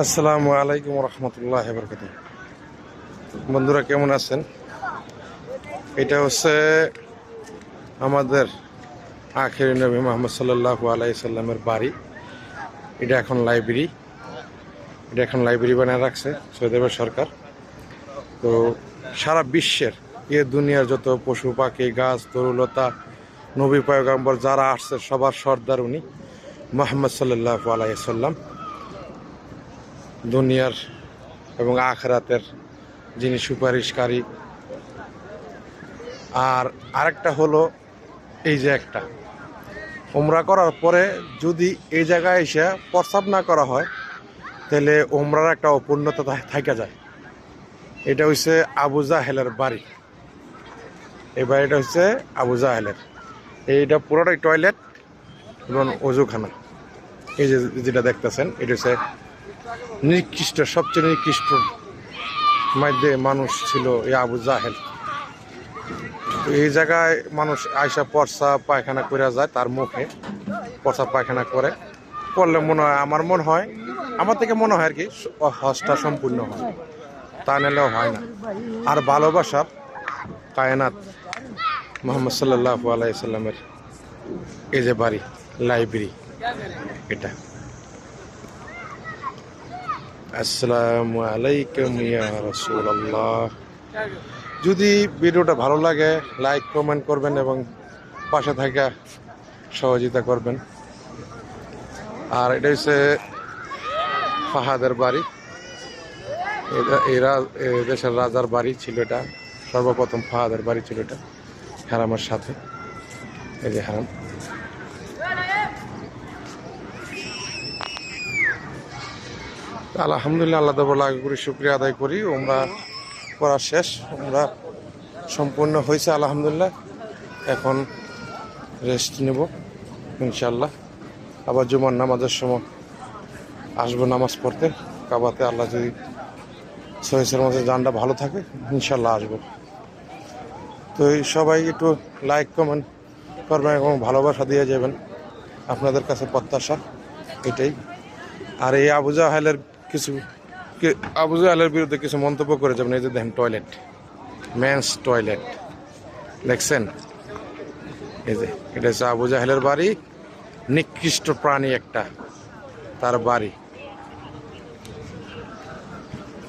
আসসালামু আলাইকুম রহমতুল্লাহ বরকাত। বন্ধুরা কেমন আছেন? এটা হচ্ছে আমাদের আখিরি নবী মুহাম্মদ সাল্লাল্লাহু আলাইহি সাল্লামের বাড়ি। এটা এখন লাইব্রেরি বানিয়ে রাখছে সৌদি আরবের সরকার। তো সারা বিশ্বের দুনিয়ার যত পশু পাখি গাছ তরুলতা নবী পয়গম্বর যারা আসছে সবার সর্দার উনি মুহাম্মদ সাল্লাল্লাহু আলাইহি সাল্লাম। দুনিয়ার এবং আখিরাতের যিনি সুপারিশকারী। আর আরেকটা হলো এই যে একটা উমরা করার পরে যদি এই জায়গায় এসে প্রস্রাব না করা হয় তাহলে উমরার একটা অপূর্ণতা থাকা যায়। এটা হচ্ছে আবু জাহেলের বাড়ি। এই বাড়িটা হচ্ছে আবু জাহেলের। এইটা পুরোটাই টয়লেট এবং অজুখানা। এই যে যেটা দেখতেছেন এটা হচ্ছে নিকৃষ্ট, সবচেয়ে নিকৃষ্ট মধ্যে মানুষ ছিল এই আবু জাহেল। তো এই জায়গায় মানুষ আয়সা প্রস্রাব পায়খানা করে যায়, তার মুখে প্রস্রাব পায়খানা করলে মনে হয়, আমার থেকে মনে হয় আর কি হজটা সম্পূর্ণ হয়, তা নিলেও হয় না। আর ভালোবাসার কায়নাত মুহাম্মদ সাল্লাল্লাহু আলাইহি সাল্লামের এই যে বাড়ি লাইব্রেরি এটা। আসসালামু আলাইকুম ইয়া রাসূলুল্লাহ। যদি ভিডিওটা ভালো লাগে লাইক কমেন্ট করবেন এবং পাশে থাকা সহযোগিতা করবেন। আর এটা হচ্ছে ফাহাদের বাড়ি। এরা দেশের রাজার বাড়ি ছিল এটা। সর্বপ্রথম ফাহাদের বাড়ি ছিল এটা হারামের সাথে। এই যে হারাম। আলহামদুলিল্লাহ, আল্লাহ তাআলা করি শুকরিয়া আদায় করি। উমরা করা শেষ, উমরা সম্পূর্ণ হয়েছে আলহামদুলিল্লাহ। এখন রেস্ট নেব ইনশাল্লাহ। আবার জুমার নামাজের সময় আসবো নামাজ পড়তে কাবাতে। আল্লাহ যদি সহিসের মাঝে জানটা ভালো থাকে ইনশাল্লাহ আসবো। তো সবাই একটু লাইক কমেন্ট করবেন এবং ভালোবাসা দিয়ে যাবেন, আপনাদের কাছে প্রত্যাশা এটাই। আর এই আবু জাহেলের বিরুদ্ধে কিছু মন্তব্য করে যাবেন। এই যে দেখেন টয়লেট, মেন্স টয়লেট দেখছেন। এই যে এটা হচ্ছে আবু জাহেলের বাড়ি, নিকৃষ্ট প্রাণী একটা, তার বাড়ি।